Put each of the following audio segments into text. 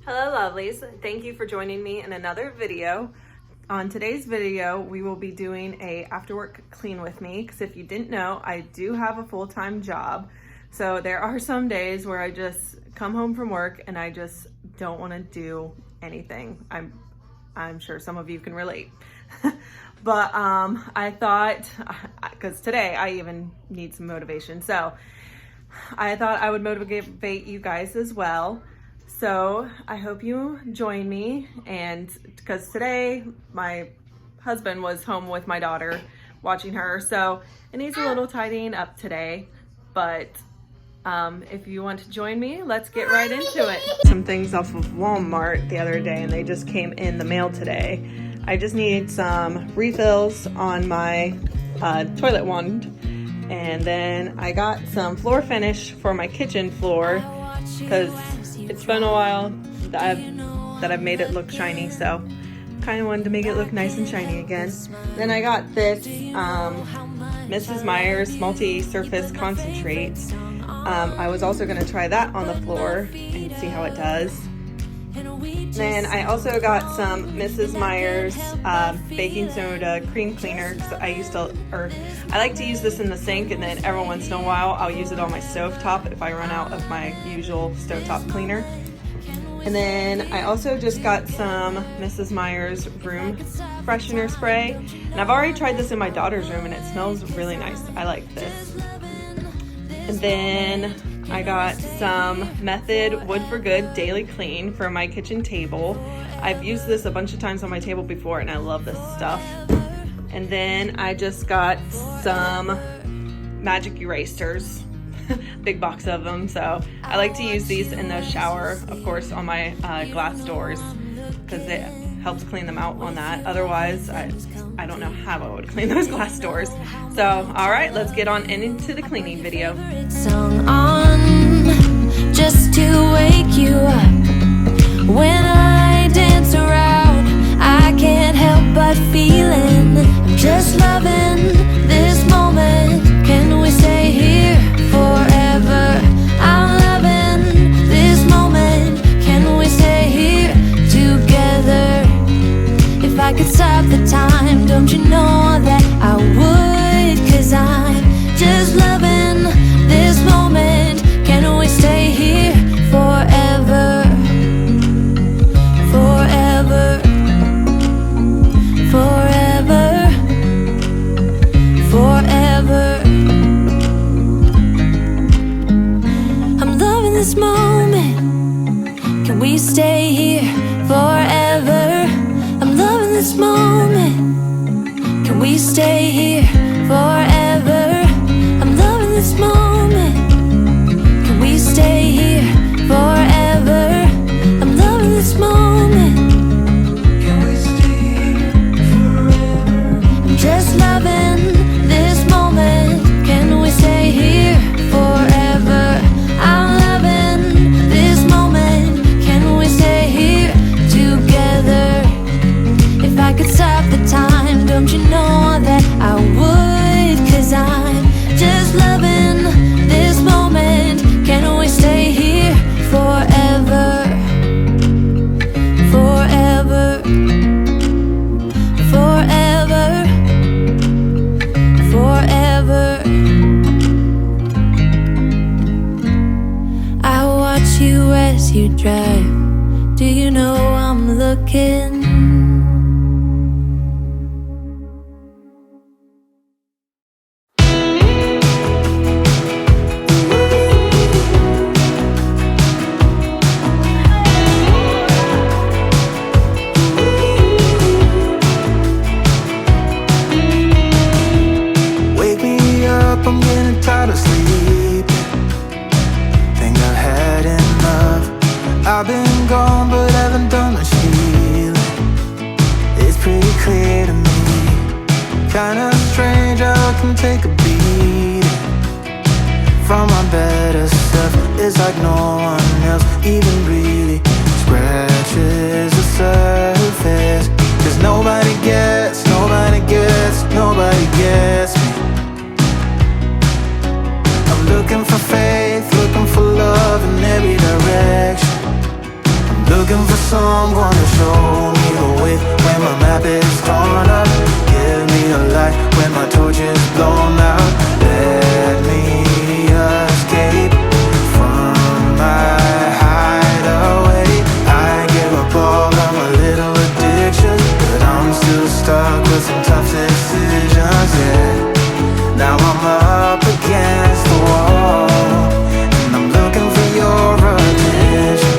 Hello lovelies, thank you for joining me in another video. On today's video, we will be doing a after work clean with me, because if you didn't know, I do have a full-time job. So there are some days where I just come home from work and I just don't want to do anything. I'm sure some of you can relate. But I thought, because today I even need some motivation, so I thought I would motivate you guys as well. So I hope you join me, and because today my husband was home with my daughter watching her, so it needs a little tidying up today. But if you want to join me, let's get right into it. Some things off of Walmart the other day and they just came in the mail today. I just need some refills on my toilet wand, and then I got some floor finish for my kitchen floor because it's been a while that I've made it look shiny, so kind of wanted to make it look nice and shiny again. Then I got this Mrs. Meyer's multi-surface concentrate. I was also going to try that on the floor and see how it does. Then I also got some Mrs. Meyer's baking soda cream cleaner, because I like to use this in the sink, and then every once in a while I'll use it on my stovetop if I run out of my usual stovetop cleaner. And then I also just got some Mrs. Meyer's room freshener spray, and I've already tried this in my daughter's room and it smells really nice. I like this. And then I got some Method Wood for Good Daily Clean for my kitchen table. I've used this a bunch of times on my table before and I love this stuff. And then I just got some magic erasers, big box of them. So I like to use these in the shower, of course, on my glass doors, because it helps clean them out on that. Otherwise, I don't know how I would clean those glass doors. So, all right, let's get on into the cleaning video. Song on just to wake you up. When I dance around, I can't help but feeling I'm just loving this moment. Can we stay here forever? I'm loving this moment. Can we stay here together? If I could stop the time, don't you know that I would? 'Cause I'm just loving this moment. Can we stay here forever? Forever. Forever. Forever. I'm loving this moment. Can we stay here forever? I'm loving this moment. Can we stay here forever? I'm loving this moment. Can we stay here forever? I'm loving this moment. Can we stay here forever? I'm just loving this moment. Can we stay here forever? I'm loving this moment. Can we stay here together? If I could stop the time, don't you know that I would? 'Cause I'm just loving this moment. Can we stay here forever? Forever. Forever. Forever. I watch you as you drive. Do you know I'm looking? I'm getting tired of sleeping. Think I've had enough. I've been gone but haven't done much healing. It's pretty clear to me, kinda strange how I can take a beating from my better self. It's like no one else even really scratches the surface. 'Cause nobody gets, nobody gets, nobody gets me. Looking for faith, looking for love in every direction. I'm looking for someone to show me the way when my map is torn up. Give me a light when my torch is blown out. Let me escape from my hideaway. I give up all of my little addictions, but I'm still stuck with some tough decisions, yeah. Now I'm up against the wall, and I'm looking for your attention.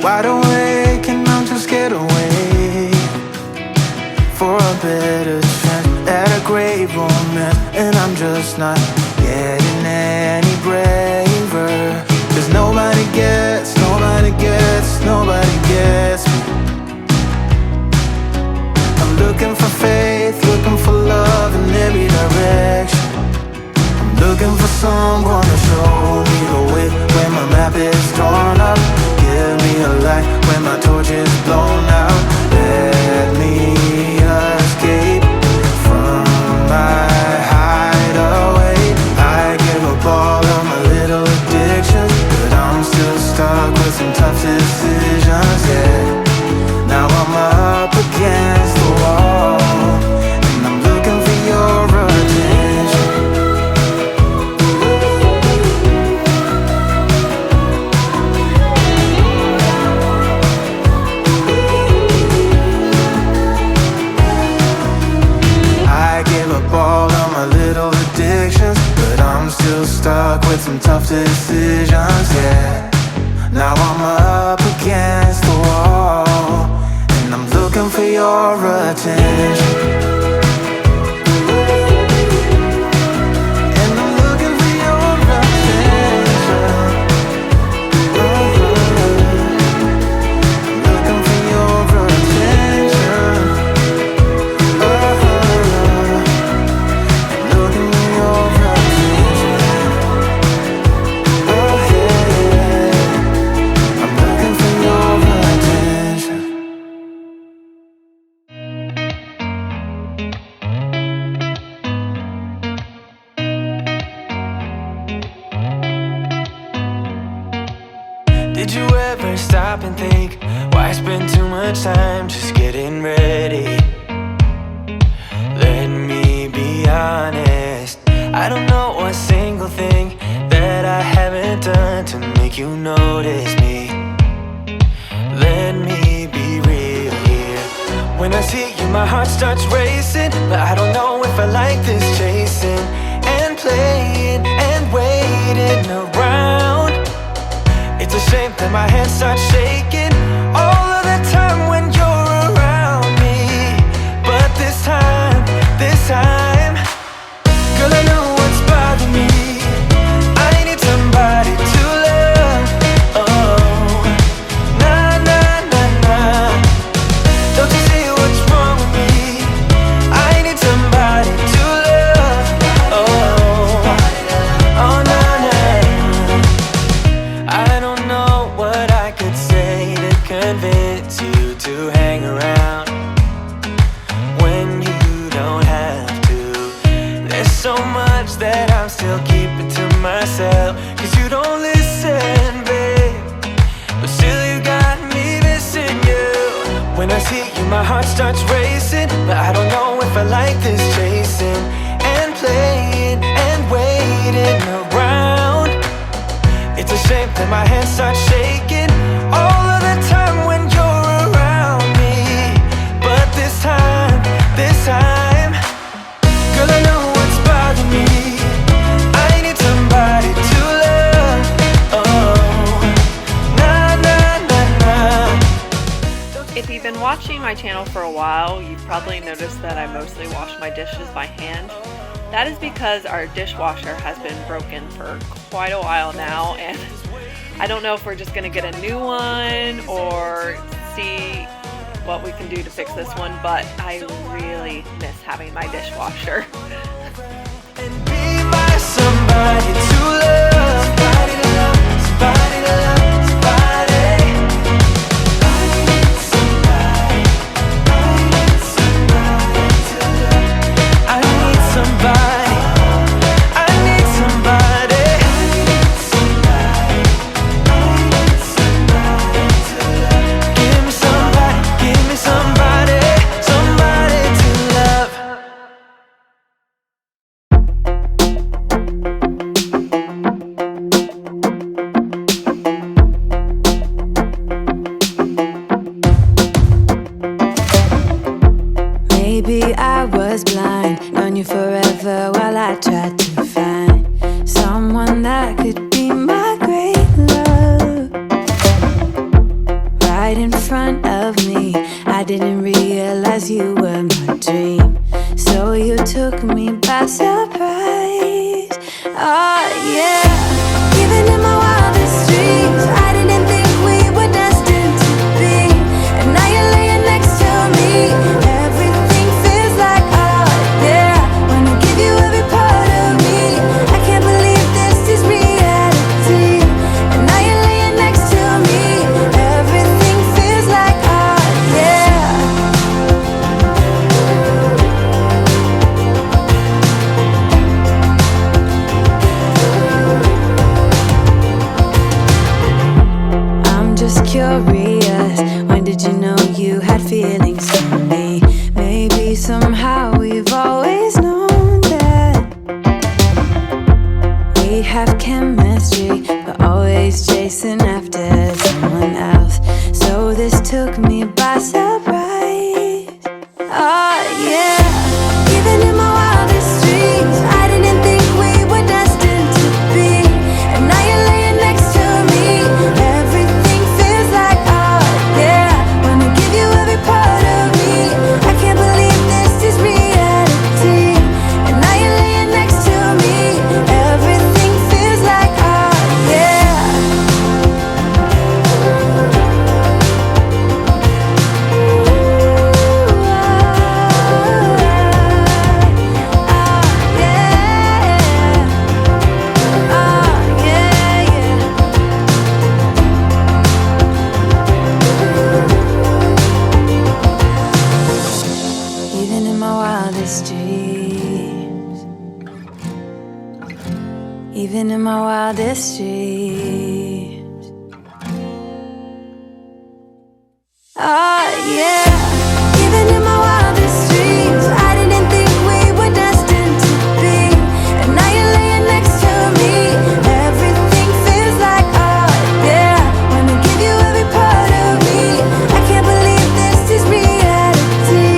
Wide awake and I'm too scared away for a better chance at a great romance, and I'm just not getting any braver. 'Cause nobody gets me. I'm looking for faith, looking for love in every direction. I'm looking for someone to show me the way when my map is torn up. Give me a light when my torch is blown out. Let me escape from my hideaway. I give up all of my little addictions, but I'm still stuck with some tough decisions, yeah. Now I'm up against the wall, and I'm looking for your attention. I give up all of my little addictions, but I'm still stuck with some tough decisions, yeah. Now I'm up against the wall, and I'm looking for your attention. And I'm looking for your attention. I'm looking for your attention. Looking for your attention. Oh yeah, I'm looking for your attention. Did you ever stop and think, why spend too much time just getting ready? Let me be honest, I don't know a single thing that I haven't done to make you notice me. Let me be real here. When I see you, my heart starts racing, but I don't know if I like this chasing and playing and waiting around. It's a shame that my hands start shaking all of the time when you're around me. But this time, girl, I know what's bothering me. I need somebody to love. Oh, nah, nah, nah, nah. Don't you see what's wrong with me? I need somebody to love. Oh, oh, nah, nah. I don't know what I could say to convince you to hang around when you don't have to. There's so much that I'm still keeping to myself, 'cause you don't listen, babe. But still you got me missing you. When I see you, my heart starts racing, but I don't know if I like this chasing and playing and waiting around. It's a shame that my hands start shaking all of the time when you're around me. But this time, girl, I know what's bothering me. I need somebody to love. Oh, nah, nah, nah, nah. If you've been watching my channel for a while, you've probably noticed that I mostly wash my dishes by hand. That is because our dishwasher has been broken for quite a while now, and I don't know if we're just gonna get a new one or see what we can do to fix this one, but I really miss having my dishwasher. And be my somebody to love. Somebody to love. Somebody to love. Somebody. I need somebody. Maybe I was blind, known you forever while I tried to find someone that could be my great love. Right in front of me, I didn't realize you were my dream, so you took me by surprise. Oh yeah, even in my wildest dreams, I didn't think we were destined to be. And now you're laying next to me. Everything feels like oh yeah, wanna give you every part of me. I can't believe this is reality. And now you're laying next to me. Everything feels like oh yeah. I'm just curious, when did you know you had feelings for me? Maybe somehow we've always known that we have chemistry, but always chasing after someone else. So this took me by surprise. Oh yeah, even in my wildest dreams, I didn't think we were destined to be. And now you're laying next to me. Everything feels like oh yeah, wanna give you every part of me. I can't believe this is reality. And now you're laying next to me. Everything feels like oh yeah. Even in my wildest dreams, even in my wildest dreams. Oh yeah, even in my wildest dreams, I didn't think we were destined to be. And now you're laying next to me. Everything feels like oh yeah, wanna give you every part of me. I can't believe this is reality.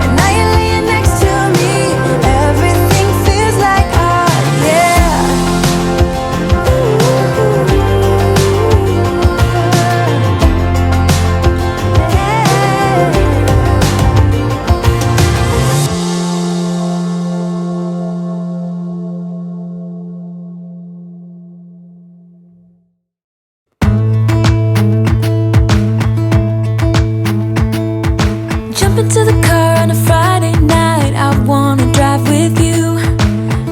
And now you're laying next to me. Everything feels like oh yeah. Jump into the car on a Friday night, I wanna drive with you.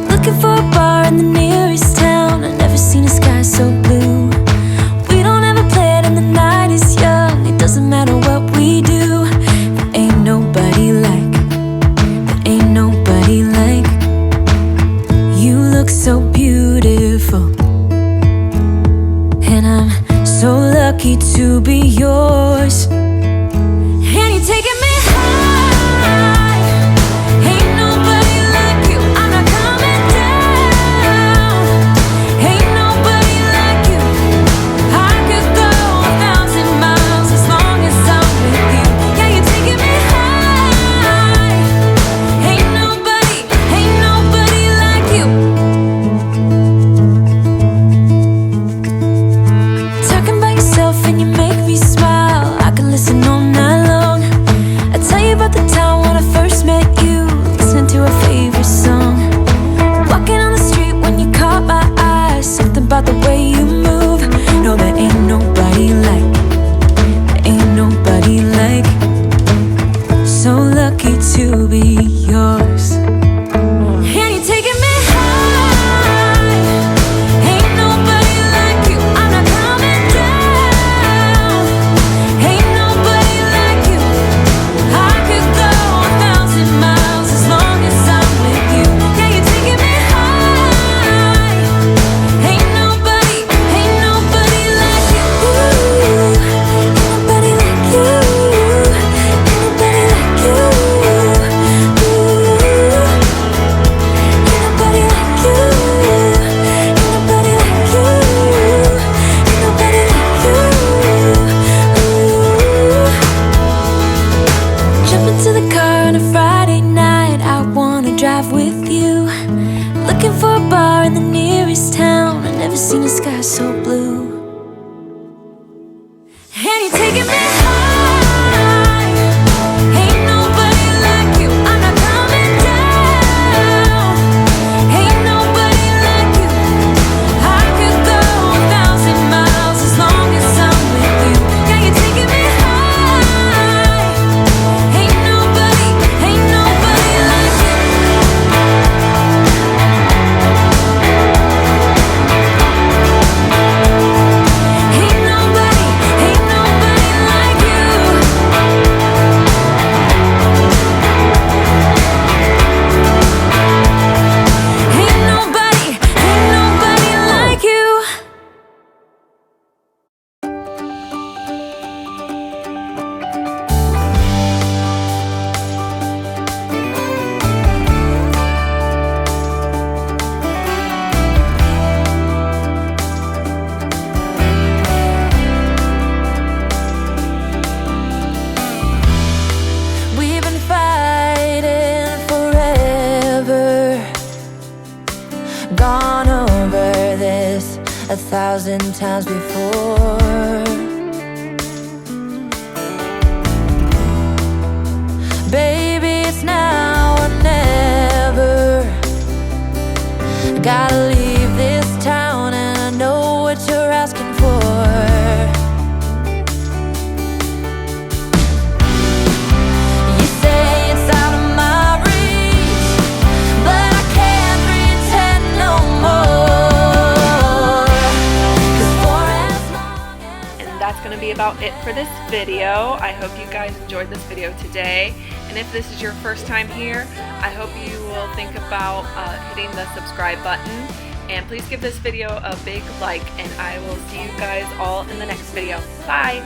Looking for a bar in the nearest town, I've never seen a sky so blue. We don't ever play it and the night is young, it doesn't matter what we do. There ain't nobody like, there ain't nobody like. You look so beautiful, and I'm so lucky to be yours. And you're taking me high. Ain't nobody like you. I'm not coming down. Ain't nobody like you. I could go 1,000 miles as long as I'm with you. Yeah, you're taking me high. Ain't nobody like you. Talking about yourself and you make me smile. I can listen all night long. I tell you about the time when I first met you, listening to our favorite song. Walking on the street when you caught my eyes, something about the way you move. No, there ain't nobody like, there ain't nobody like. So lucky to be yours. And you're taking me high. Ain't nobody like you. I'm not coming down. Ain't nobody like you. I could go 1,000 miles as long as I'm with you. Yeah, you're taking me high. Ain't nobody like you. Ain't nobody like you. Ain't nobody like you. drive with you. Looking for a bar in the nearest town. I've never seen a sky so blue. And you're taking me high. Ain't nobody like you. I'm not coming down. Ain't nobody like you. I could go 1,000 miles as long as I'm with you. Yeah, you're taking me high. Ain't nobody like you. Gone over this 1,000 times before. Baby, it's now or never. Gotta leave this town and I know what you're asking for. You say it's out of my reach, but I can't pretend no more. 'Cause for as long as And that's going to be about it for this video. I hope you guys enjoyed this video today. And if this is your first time here, I hope you will think about hitting the subscribe button. And please give this video a big like, and I will see you guys all in the next video. Bye!